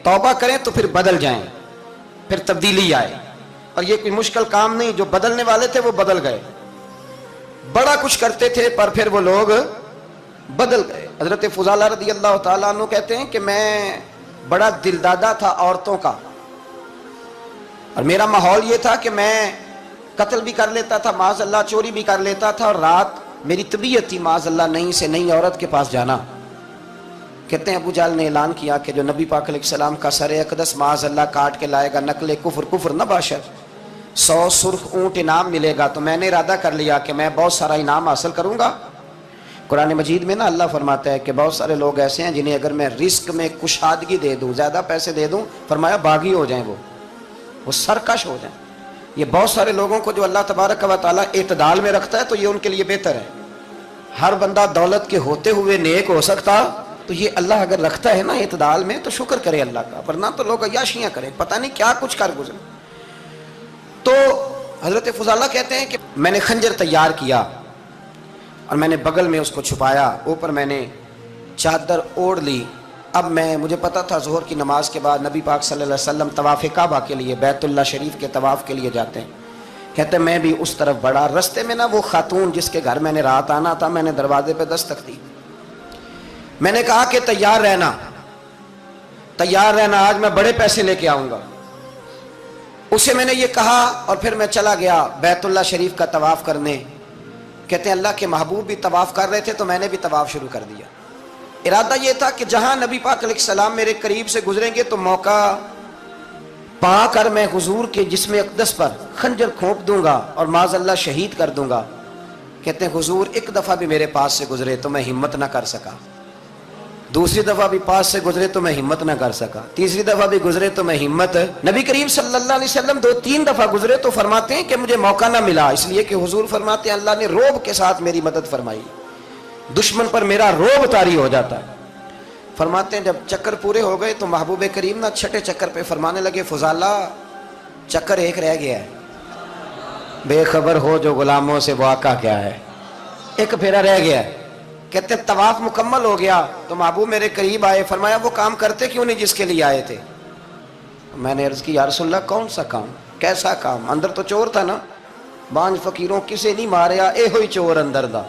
तौबा करें तो फिर बदल जाएं, फिर तब्दीली आए। और ये कोई मुश्किल काम नहीं, जो बदलने वाले थे वो बदल गए। बड़ा कुछ करते थे पर फिर वो लोग बदल गए। हजरत फुजाला रदी अल्लाह ताला अन्हु कहते हैं कि मैं बड़ा दिलदादा था औरतों का, और मेरा माहौल ये था कि मैं कत्ल भी कर लेता था, माज़अल्लाह चोरी भी कर लेता था, और रात मेरी तबीयत थी माज़अल्लाह नई से नई औरत के पास जाना। कहते हैं अबू जाल ने ऐलान किया कि जो नबी पाक अलैहिस्सलाम का सर अक़दस माज़अल्लाह काट के लाएगा, नकले कुफ्र कुफ्र न बाशर, 100 सुर्ख ऊंट इनाम मिलेगा। तो मैंने इरादा कर लिया कि मैं बहुत सारा इनाम हासिल करूंगा। कुरान मजीद में ना अल्लाह फरमाता है कि बहुत सारे लोग ऐसे हैं जिन्हें अगर मैं रिस्क में कुशादगी दे दूं, ज़्यादा पैसे दे दूं, फरमाया बागी हो जाएं, वो सरकश हो जाएं। ये बहुत सारे लोगों को जो अल्लाह तबारक व तआला इत्दाल में रखता है तो ये उनके लिए बेहतर है। हर बंदा दौलत के होते हुए नेक हो सकता, तो ये अल्लाह अगर रखता है ना इत्दाल में तो शुक्र करे अल्लाह का, वरना तो लोग अय्याशियाँ करें, पता नहीं क्या कुछ कर गुजरे। तो हजरत फुजाला कहते हैं कि मैंने खंजर तैयार किया और मैंने बगल में उसको छुपाया, ऊपर मैंने चादर ओढ़ ली। अब मुझे पता था ज़ोहर की नमाज के बाद नबी पाक सल्लल्लाहु अलैहि वसल्लम तवाफ़ काबा के लिए, बैतुल्लाह शरीफ के तवाफ़ के लिए जाते हैं। कहते मैं भी उस तरफ बढ़ा। रस्ते में ना वो खातून जिसके घर मैंने रात आना था, मैंने दरवाजे पे दस्तक दी। मैंने कहा कि तैयार रहना, तैयार रहना, आज मैं बड़े पैसे लेके आऊँगा। उसे मैंने ये कहा और फिर मैं चला गया बैतुल्लाह शरीफ का तवाफ़ करने। कहते हैं अल्लाह के महबूब भी तवाफ़ कर रहे थे तो मैंने भी तवाफ़ शुरू कर दिया। इरादा ये था कि जहां नबी पाक अलैहिस्सलाम मेरे करीब से गुजरेंगे तो मौका पाकर मैं हुजूर के जिस्म अक़दस पर खंजर खोप दूंगा और माज़अल्लाह शहीद कर दूंगा। कहते हैं हुजूर एक दफ़ा भी मेरे पास से गुजरे तो मैं हिम्मत ना कर सका, दूसरी दफ़ा भी पास से गुजरे तो मैं हिम्मत ना कर सका, तीसरी दफ़ा भी गुजरे तो मैं हिम्मत। नबी करीम सल्लल्लाहु अलैहि वसल्लम 2-3 दफ़ा गुजरे तो फरमाते हैं कि मुझे मौका ना मिला, इसलिए कि हुजूर फरमाते हैं अल्लाह ने रोब के साथ मेरी मदद फरमाई, दुश्मन पर मेरा रोब तारी हो जाता है। फरमाते हैं जब चक्कर पूरे हो गए तो महबूब करीम ना छठे चक्कर पे फरमाने लगे फुजाला चक्कर एक रह गया है, बेखबर हो जो गुलामों से वाक़ा क्या है, एक फेरा रह गया है। कहते तवाफ मुकम्मल हो गया तो महबूब मेरे करीब आए, फरमाया वो काम करते क्यों नहीं जिसके लिए आए थे। मैंने अर्ज की या रसूलल्लाह कौन सा काम, कैसा काम? अंदर तो चोर था ना, बांझ फकीरों किसे नहीं मारिया, ए हुई चोर अंदर दा,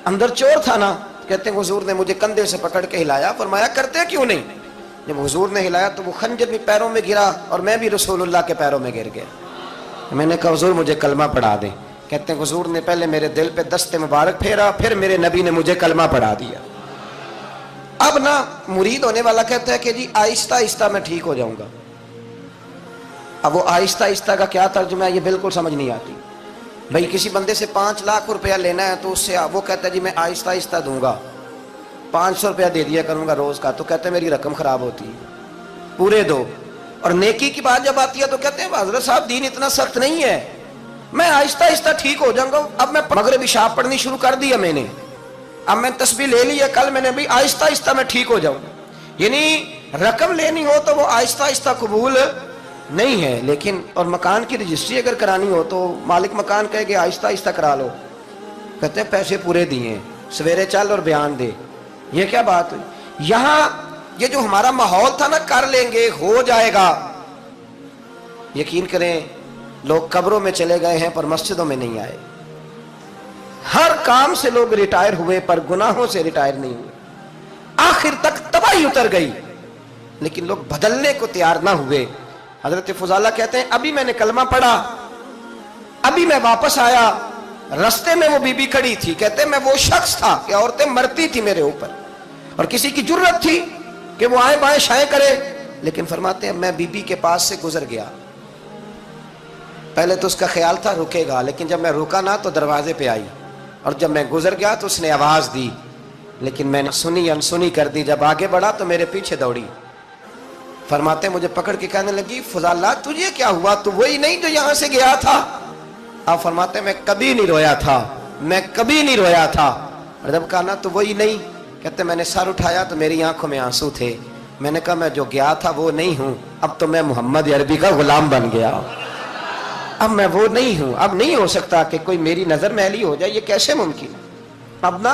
अंदर चोर था ना। कहते हैं हुजूर ने मुझे कंधे से पकड़ के हिलाया, फरमाया करते क्यों नहीं। जब हुजूर ने हिलाया तो वो खंजर भी पैरों में गिरा और मैं भी रसूलुल्लाह के पैरों में गिर गया। मैंने कहा हुजूर मुझे कलमा पढ़ा दें। कहते हैं हुजूर ने पहले मेरे दिल पे दस्ते मुबारक फेरा, फिर मेरे नबी ने मुझे कलमा पढ़ा दिया। अब ना मुरीद होने वाला कहता है कि जी आहिस्ता आहिस्ता मैं ठीक हो जाऊंगा। अब वो आहिस्ता आहिस्ता का क्या तर्जुमा है ये बिल्कुल समझ नहीं आती। भाई किसी बंदे से 5 लाख रुपया लेना है तो उससे वो कहता है जी मैं आहिस्ता आहिस्ता दूंगा, 500 रुपया दे दिया करूंगा रोज का, तो कहते हैं मेरी रकम खराब होती है, पूरे दो। और नेकी की बात जब आती है तो कहते हैं हजरत साहब दीन इतना सख्त नहीं है, मैं आहिस्ता आहिस्ता ठीक हो जाऊंगा। अब मैं मगरिब इशा पढ़नी शुरू कर दिया मैंने, अब मैं तस्बीह ले ली है, कल मैंने भी आहिस्ता आहिस्ता मैं ठीक हो जाऊंगा। यानी रकम लेनी हो तो वो आहिस्ता आहिस्ता कबूल नहीं है। लेकिन और मकान की रजिस्ट्री अगर करानी हो तो मालिक मकान कहे कि आहिस्ता आहिस्ता करा लो, कहते हैं पैसे पूरे दिए, सवेरे चल और बयान दे। ये क्या बात हुई? यहाँ ये जो हमारा माहौल था ना, कर लेंगे हो जाएगा, यकीन करें लोग कब्रों में चले गए हैं पर मस्जिदों में नहीं आए। हर काम से लोग रिटायर हुए पर गुनाहों से रिटायर नहीं हुए। आखिर तक तबाही उतर गई लेकिन लोग बदलने को तैयार ना हुए। हजरत फुजाला कहते हैं अभी मैंने कलमा पढ़ा, अभी मैं वापस आया, रास्ते में वो बीबी खड़ी थी। कहते हैं मैं वो शख्स था कि औरतें मरती थी मेरे ऊपर और किसी की जुर्रत थी कि वो आए बाएं शाएं करे, लेकिन फरमाते हैं मैं बीबी के पास से गुजर गया। पहले तो उसका ख्याल था रुकेगा, लेकिन जब मैं रुका ना तो दरवाजे पे आई, और जब मैं गुजर गया तो उसने आवाज दी, लेकिन मैंने सुनी अनसुनी कर दी। जब आगे बढ़ा तो मेरे पीछे दौड़ी। फरमाते मुझे पकड़ के कहने लगी फुजाला तुझे क्या हुआ, तू वही नहीं जो यहां से गया था? आप फरमाते मैं कभी नहीं रोया था, मैं कभी नहीं रोया था। और जब कहा ना तो वही नहीं, कहते मैंने सर उठाया तो मेरी आंखों में आंसू थे। मैंने कहा मैं जो गया था वो नहीं हूं, अब तो मैं मोहम्मद अरबी का गुलाम बन गया, अब मैं वो नहीं हूं। अब नहीं हो सकता कि कोई मेरी नजर मैली हो जाए, ये कैसे मुमकिन? अब ना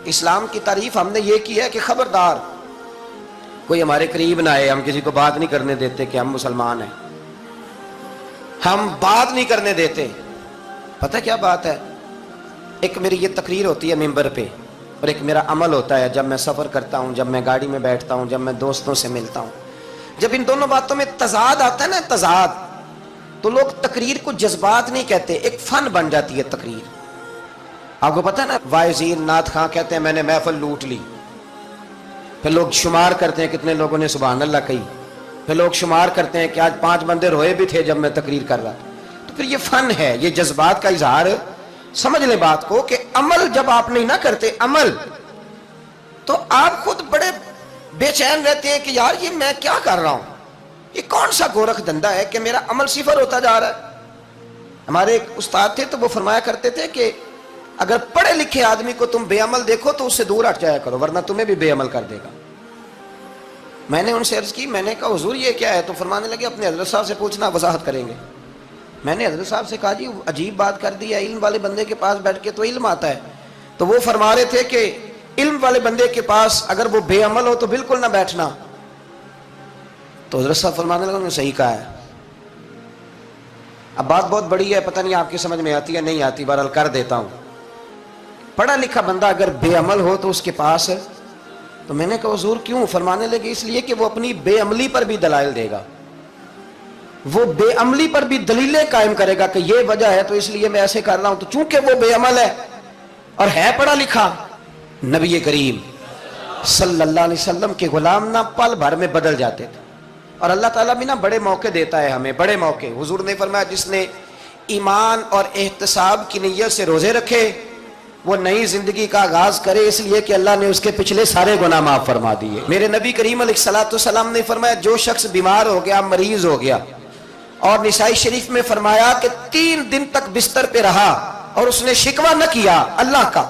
इस्लाम की तारीफ हमने ये की है कि खबरदार کوئی ہمارے قریب نہ آئے, ہم کسی کو بات نہیں کرنے دیتے کہ ہم مسلمان ہیں, ہم بات نہیں کرنے دیتے. پتہ کیا بات ہے, ایک میری یہ تقریر ہوتی ہے ممبر پہ, اور ایک میرا عمل ہوتا ہے جب میں سفر کرتا ہوں, جب میں گاڑی میں بیٹھتا ہوں, جب میں دوستوں سے ملتا ہوں. جب ان دونوں باتوں میں تضاد آتا ہے نا, تضاد, تو لوگ تقریر کو جذبات نہیں کہتے, ایک فن بن جاتی ہے تقریر. آپ کو پتہ ہے نا, وائزین نعت خواں کہتے ہیں میں نے محفل لوٹ لی, پھر لوگ شمار کرتے ہیں کتنے لوگوں نے سبحان اللہ کہی, پھر لوگ شمار کرتے ہیں کہ آج 5 بندے روئے بھی تھے جب میں تقریر کر رہا تھا. تو پھر یہ فن ہے, یہ جذبات کا اظہار. سمجھ لیں بات کو کہ عمل جب آپ نہیں نہ کرتے عمل, تو آپ خود بڑے بے چین رہتے ہیں کہ یار یہ میں کیا کر رہا ہوں, یہ کون سا گورکھ دھندا ہے کہ میرا عمل صفر ہوتا جا رہا ہے. ہمارے ایک استاد تھے تو وہ فرمایا کرتے تھے کہ اگر پڑھے لکھے آدمی کو تم بے عمل دیکھو تو اس سے دور ہٹ جایا کرو, ورنہ تمہیں بھی بے عمل کر دے گا. میں نے ان سے عرض کی, میں نے کہا حضور یہ کیا ہے؟ تو فرمانے لگے اپنے حضرت صاحب سے پوچھنا, وضاحت کریں گے. میں نے حضرت صاحب سے کہا جی عجیب بات کر دی ہے, علم والے بندے کے پاس بیٹھ کے تو علم آتا ہے. تو وہ فرما رہے تھے کہ علم والے بندے کے پاس اگر وہ بے عمل ہو تو بالکل نہ بیٹھنا. تو حضرت صاحب فرمانے لگے انہوں نے صحیح کہا ہے. اب بات بہت بڑی ہے, پتہ نہیں آپ کی سمجھ میں آتی ہے نہیں آتی, بہرحال کر دیتا ہوں. پڑھا لکھا بندہ اگر بے عمل ہو تو اس کے پاس, تو میں نے کہا حضور کیوں؟ فرمانے لگے اس لیے کہ وہ اپنی بے عملی پر بھی دلائل دے گا, وہ بے عملی پر بھی دلیلیں قائم کرے گا کہ یہ وجہ ہے تو اس لیے میں ایسے کر رہا ہوں. تو چونکہ وہ بے عمل ہے اور ہے پڑھا لکھا, نبی کریم صلی اللہ علیہ وسلم کے غلام نہ پل بھر میں بدل جاتے تھے. اور اللہ تعالیٰ بھی نا بڑے موقع دیتا ہے ہمیں, بڑے موقع. حضور نے فرمایا جس نے ایمان اور احتساب کی نیت سے روزے رکھے وہ نئی زندگی کا آغاز کرے, اس لیے کہ اللہ نے اس کے پچھلے سارے گناہ معاف فرما دیے. میرے نبی کریم علیہ الصلوۃ والسلام نے فرمایا جو شخص بیمار ہو گیا, مریض ہو گیا, اور نسائی شریف میں فرمایا کہ 3 دن تک بستر پہ رہا اور اس نے شکوہ نہ کیا اللہ کا,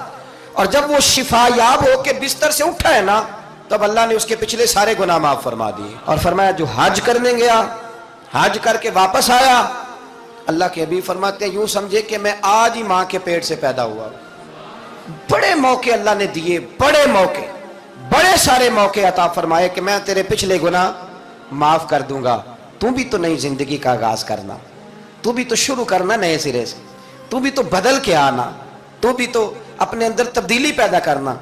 اور جب وہ شفا یاب ہو کے بستر سے اٹھا ہے نا, تب اللہ نے اس کے پچھلے سارے گناہ معاف فرما دیے. اور فرمایا جو حج کرنے گیا, حج کر کے واپس آیا, اللہ کے حبیب فرماتے ہیں یوں سمجھے کہ میں آج ہی ماں کے پیٹ سے پیدا ہوا. بڑے موقع اللہ نے دیے, بڑے موقع, بڑے سارے موقع عطا فرمائے کہ میں تیرے پچھلے گناہ معاف کر دوں گا. تو بھی تو نئی زندگی کا آغاز کرنا, تو بھی تو شروع کرنا نئے سرے سے, تو بھی تو بدل کے آنا, تو بھی تو اپنے اندر تبدیلی پیدا کرنا.